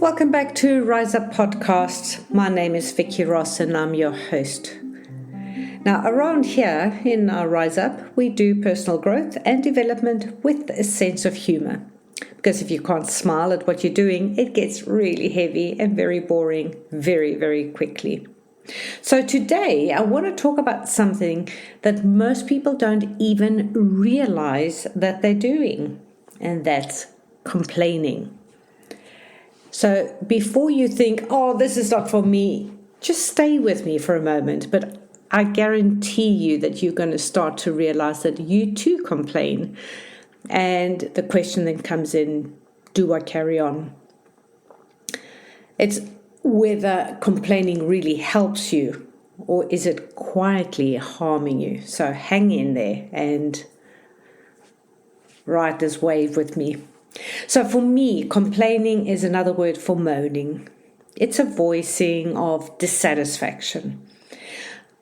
Welcome back to Rise Up Podcast. My name is Vicky Ross and I'm your host. Now, around here in our Rise Up, we do personal growth and development with a sense of humor. Because if you can't smile at what you're doing, it gets really heavy and very boring very, very quickly. So today, I want to talk about something that most people don't even realize that they're doing, and that's complaining. So before you think, oh, this is not for me, just stay with me for a moment. But I guarantee you that you're going to start to realize that you too complain. And the question then comes in, do I carry on? It's whether complaining really helps you or is it quietly harming you. So hang in there and ride this wave with me. So for me, complaining is another word for moaning. It's a voicing of dissatisfaction.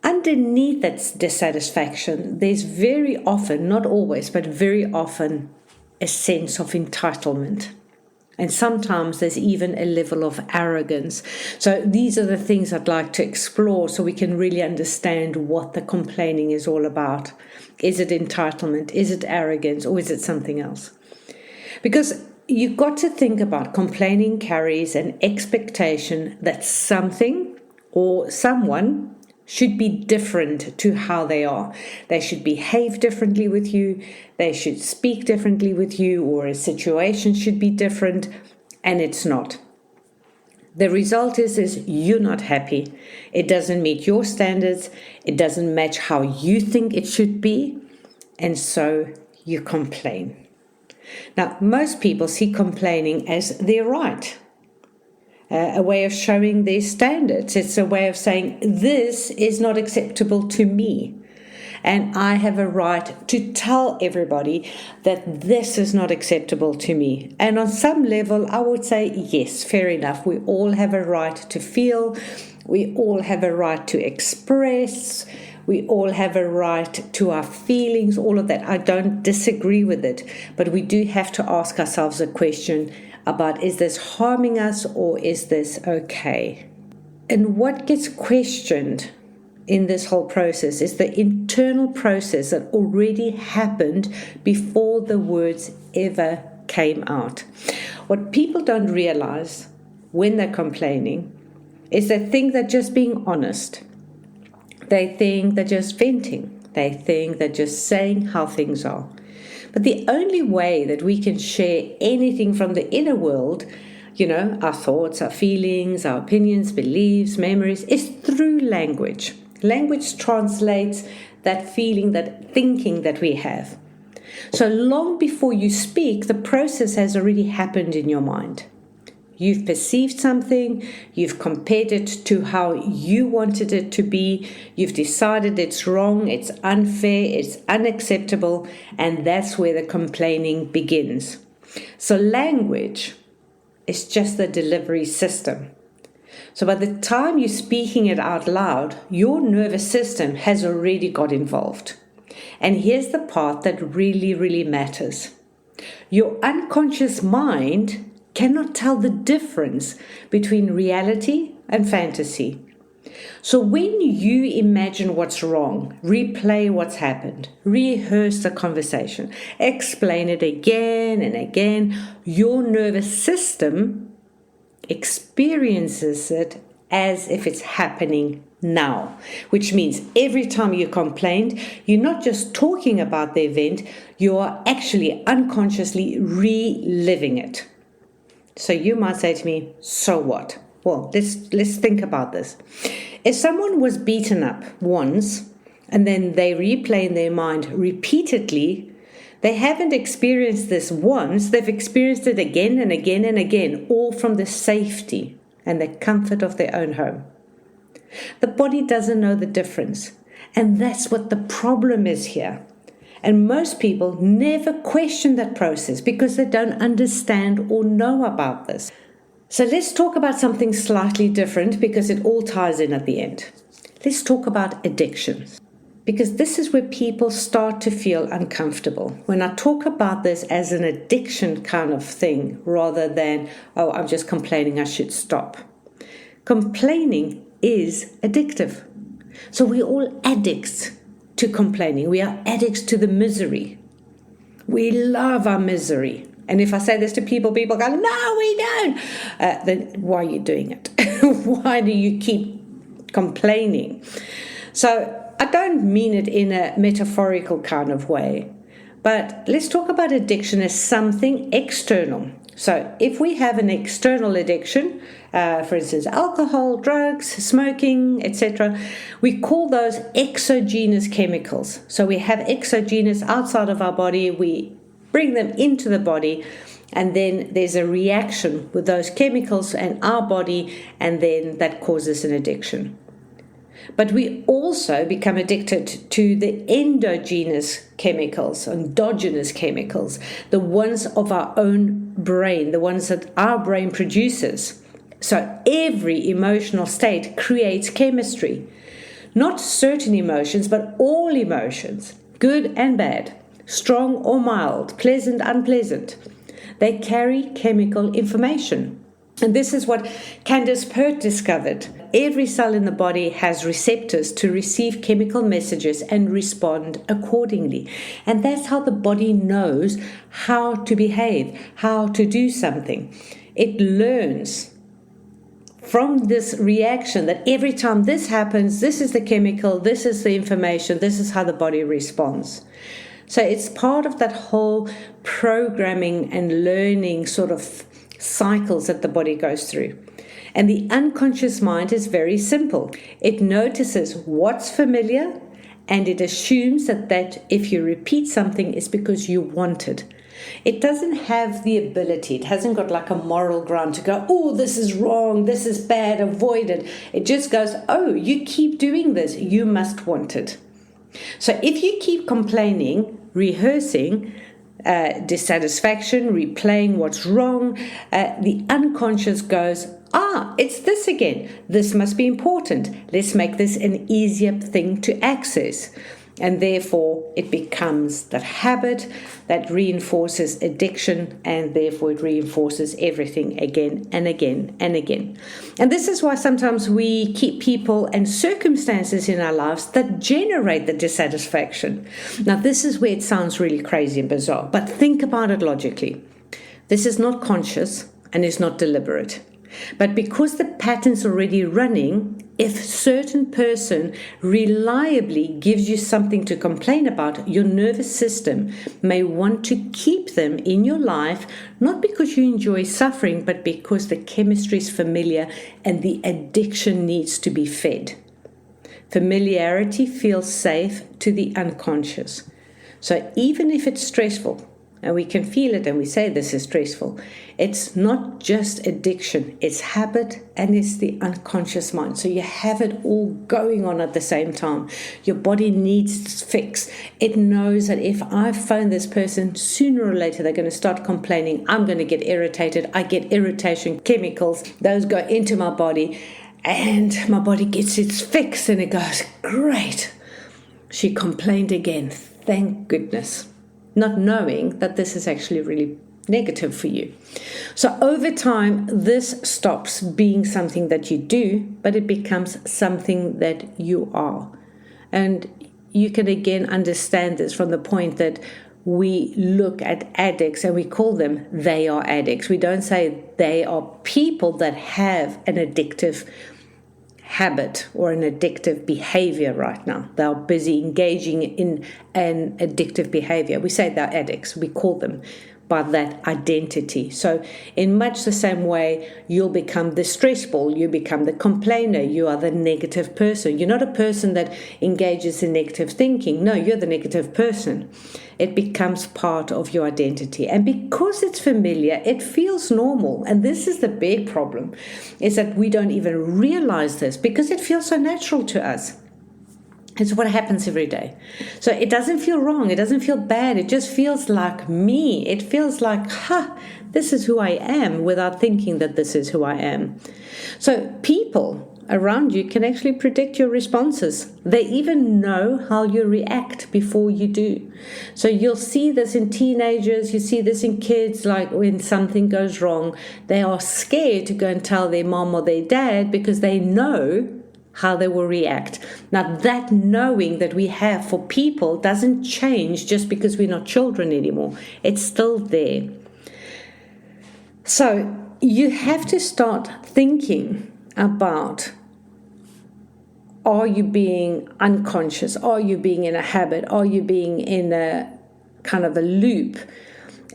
Underneath that dissatisfaction, there's very often, not always, but very often, a sense of entitlement. And sometimes there's even a level of arrogance. So these are the things I'd like to explore so we can really understand what the complaining is all about. Is it entitlement? Is it arrogance? Or is it something else? Because you've got to think about complaining carries an expectation that something or someone should be different to how they are. They should behave differently with you. They should speak differently with you, or a situation should be different, and it's not. The result is you're not happy. It doesn't meet your standards. It doesn't match how you think it should be, and so you complain. Now, most people see complaining as their right, a way of showing their standards. It's a way of saying, this is not acceptable to me. And I have a right to tell everybody that this is not acceptable to me. And on some level, I would say, yes, fair enough. We all have a right to feel. We all have a right to express. We all have a right to our feelings, all of that. I don't disagree with it. But we do have to ask ourselves a question about, is this harming us or is this okay? And what gets questioned in this whole process is the internal process that already happened before the words ever came out. What people don't realize when they're complaining is they think they're just being honest. They think they're just venting. They think they're just saying how things are. But the only way that we can share anything from the inner world, our thoughts, our feelings, our opinions, beliefs, memories, is through language. Language translates that feeling, that thinking that we have. So long before you speak, the process has already happened in your mind. You've perceived something, you've compared it to how you wanted it to be, you've decided it's wrong, it's unfair, it's unacceptable, and that's where the complaining begins. So language is just the delivery system. So by the time you're speaking it out loud, your nervous system has already got involved. And here's the part that really, really matters. Your unconscious mind cannot tell the difference between reality and fantasy. So when you imagine what's wrong, replay what's happened, rehearse the conversation, explain it again and again, your nervous system experiences it as if it's happening now, which means every time you complained, you're not just talking about the event, you are actually unconsciously reliving it. So you might say to me, so what? Well, let's think about this. If someone was beaten up once and then they replay in their mind repeatedly, they haven't experienced this once, they've experienced it again and again and again, all from the safety and the comfort of their own home. The body doesn't know the difference. And that's what the problem is here. And most people never question that process because they don't understand or know about this. So let's talk about something slightly different because it all ties in at the end. Let's talk about addictions. because this is where people start to feel uncomfortable. When I talk about this as an addiction kind of thing, rather than, oh, I'm just complaining, I should stop. Complaining is addictive. So we're all addicts to complaining. We are addicts to the misery. We love our misery. And if I say this to people go, no, we don't. Then why are you doing it? Why do you keep complaining? So I don't mean it in a metaphorical kind of way, but let's talk about addiction as something external. So if we have an external addiction, for instance, alcohol, drugs, smoking, etc., we call those exogenous chemicals. So we have exogenous outside of our body, we bring them into the body, and then there's a reaction with those chemicals and our body, and then that causes an addiction. But we also become addicted to the endogenous chemicals, endogenous chemicals, the ones of our own brain, the ones that our brain produces. So every emotional state creates chemistry. Not certain emotions, but all emotions, good and bad, strong or mild, pleasant, unpleasant. They carry chemical information. And this is what Candace Pert discovered. Every cell in the body has receptors to receive chemical messages and respond accordingly. And that's how the body knows how to behave, how to do something. It learns from this reaction that every time this happens, this is the chemical, this is the information, this is how the body responds. So it's part of that whole programming and learning sort of cycles that the body goes through. And the unconscious mind is very simple. It notices what's familiar, and it assumes that if you repeat something, it's because you want it. It doesn't have the ability, it hasn't got like a moral ground to go, oh, this is wrong, this is bad, avoid it. It just goes, oh, you keep doing this, you must want it. So if you keep complaining, rehearsing, dissatisfaction, replaying what's wrong, the unconscious goes, it's this again. This must be important. Let's make this an easier thing to access. And therefore, it becomes that habit that reinforces addiction, and therefore it reinforces everything again and again and again. And this is why sometimes we keep people and circumstances in our lives that generate the dissatisfaction. Now, this is where it sounds really crazy and bizarre, but think about it logically. This is not conscious and it's not deliberate. But because the pattern's already running, if a certain person reliably gives you something to complain about, your nervous system may want to keep them in your life, not because you enjoy suffering, but because the chemistry is familiar and the addiction needs to be fed. Familiarity feels safe to the unconscious. So even if it's stressful, and we can feel it and we say this is stressful, it's not just addiction, it's habit and it's the unconscious mind. So you have it all going on at the same time. Your body needs fix. It knows that if I phone this person, sooner or later they're going to start complaining. I'm going to get irritated. I get irritation chemicals. Those go into my body and my body gets its fix and it goes, great. She complained again. Thank goodness. Not knowing that this is actually really negative for you. So over time, this stops being something that you do, but it becomes something that you are. And you can again understand this from the point that we look at addicts and we call them, they are addicts. We don't say they are people that have an addictive habit or an addictive behavior right now. They are busy engaging in an addictive behavior. We say they're addicts. We call them by that identity. So in much the same way, you'll become the stress ball, you become the complainer, you are the negative person. You're not a person that engages in negative thinking. No, you're the negative person. It becomes part of your identity. And because it's familiar, it feels normal. And this is the big problem, is that we don't even realize this because it feels so natural to us. It's what happens every day. So it doesn't feel wrong. It doesn't feel bad. It just feels like me. It feels like, this is who I am, without thinking that this is who I am. So people around you can actually predict your responses. They even know how you react before you do. So you'll see this in teenagers, you see this in kids, like when something goes wrong, they are scared to go and tell their mom or their dad because they know how they will react. Now, that knowing that we have for people doesn't change just because we're not children anymore. It's still there. So you have to start thinking about, are you being unconscious? Are you being in a habit? Are you being in a kind of a loop?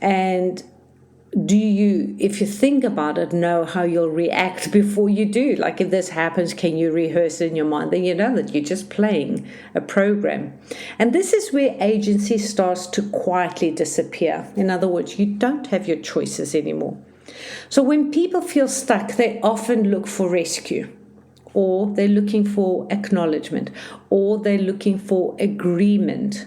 And do you, if you think about it, know how you'll react before you do? Like if this happens, can you rehearse it in your mind? Then you know that you're just playing a program. And this is where agency starts to quietly disappear. In other words, you don't have your choices anymore. So when people feel stuck, they often look for rescue, or they're looking for acknowledgement, or they're looking for agreement.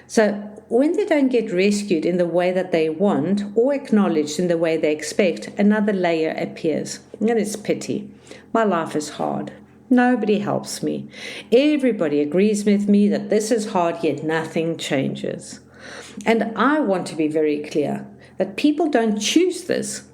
So when they don't get rescued in the way that they want or acknowledged in the way they expect, another layer appears, and it's pity. My life is hard. Nobody helps me. Everybody agrees with me that this is hard, yet nothing changes. And I want to be very clear that people don't choose this.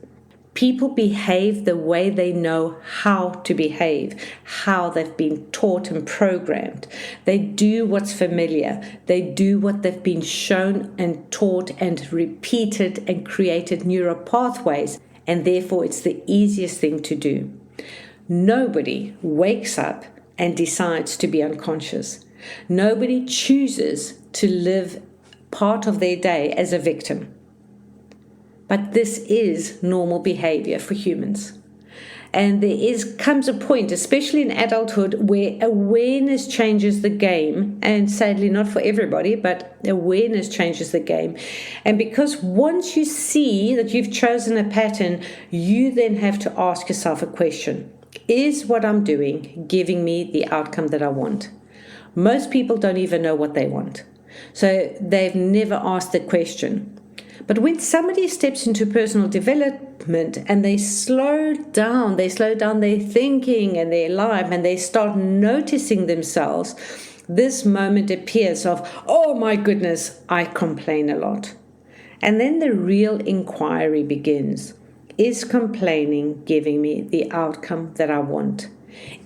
People behave the way they know how to behave, how they've been taught and programmed. They do what's familiar. They do what they've been shown and taught and repeated and created neural pathways, and therefore it's the easiest thing to do. Nobody wakes up and decides to be unconscious. Nobody chooses to live part of their day as a victim. But this is normal behavior for humans. And comes a point, especially in adulthood, where awareness changes the game. And sadly, not for everybody, but awareness changes the game. And because once you see that you've chosen a pattern, you then have to ask yourself a question. Is what I'm doing giving me the outcome that I want? Most people don't even know what they want. So they've never asked the question. But when somebody steps into personal development and they slow down their thinking and their life, and they start noticing themselves, this moment appears of, oh my goodness, I complain a lot. And then the real inquiry begins. Is complaining giving me the outcome that I want?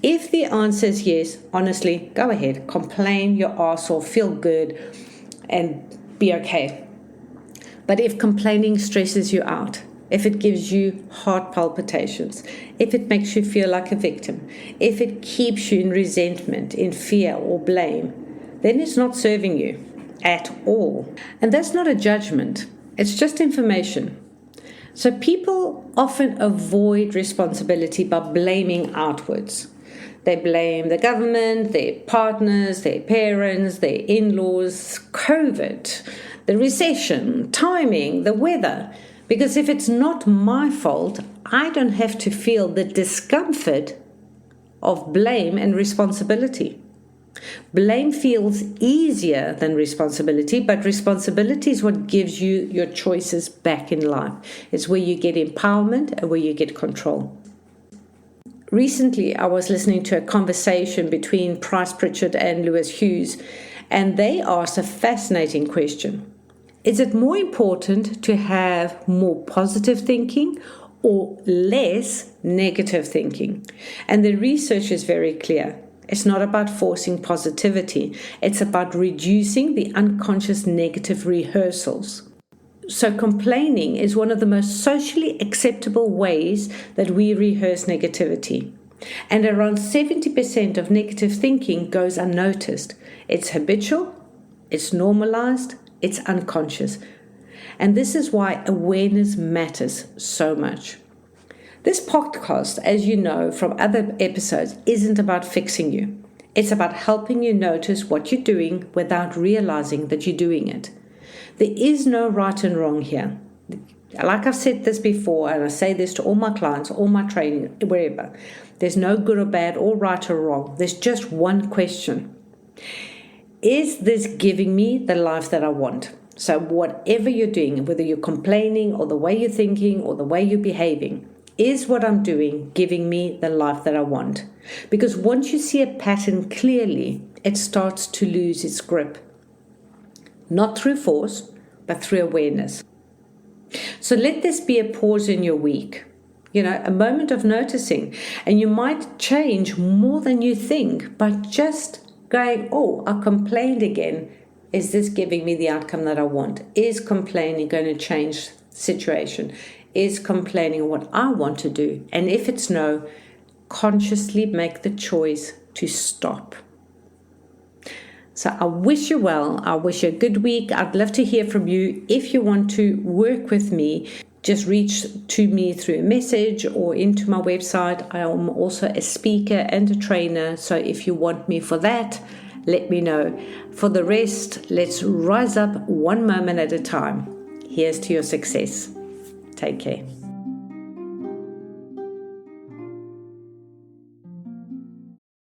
If the answer is yes, honestly, go ahead, complain your ass off, feel good, and be okay. But if complaining stresses you out, if it gives you heart palpitations, if it makes you feel like a victim, if it keeps you in resentment, in fear or blame, then it's not serving you at all. And that's not a judgment. It's just information. So people often avoid responsibility by blaming outwards. They blame the government, their partners, their parents, their in-laws, COVID, the recession, timing, the weather. Because if it's not my fault, I don't have to feel the discomfort of blame and responsibility. Blame feels easier than responsibility, but responsibility is what gives you your choices back in life. It's where you get empowerment and where you get control. Recently, I was listening to a conversation between Price Pritchard and Lewis Hughes, and they asked a fascinating question. Is it more important to have more positive thinking or less negative thinking? And the research is very clear. It's not about forcing positivity. It's about reducing the unconscious negative rehearsals. So complaining is one of the most socially acceptable ways that we rehearse negativity. And around 70% of negative thinking goes unnoticed. It's habitual, it's normalized, it's unconscious. And this is why awareness matters so much. This podcast, as you know from other episodes, isn't about fixing you. It's about helping you notice what you're doing without realizing that you're doing it. There is no right and wrong here. Like I've said this before, and I say this to all my clients, all my training, wherever. There's no good or bad, or right or wrong. There's just one question. Is this giving me the life that I want? So whatever you're doing, whether you're complaining or the way you're thinking or the way you're behaving, Is what I'm doing giving me the life that I want? Because once you see a pattern clearly, it starts to lose its grip. Not through force, but through awareness. So let this be a pause in your week. A moment of noticing. And you might change more than you think by just going, I complained again. Is this giving me the outcome that I want? Is complaining going to change the situation? Is complaining what I want to do? And if it's no, consciously make the choice to stop. So I wish you well. I wish you a good week. I'd love to hear from you. If you want to work with me, just reach to me through a message or into my website. I am also a speaker and a trainer. So if you want me for that, let me know. For the rest, let's rise up one moment at a time. Here's to your success. Take care.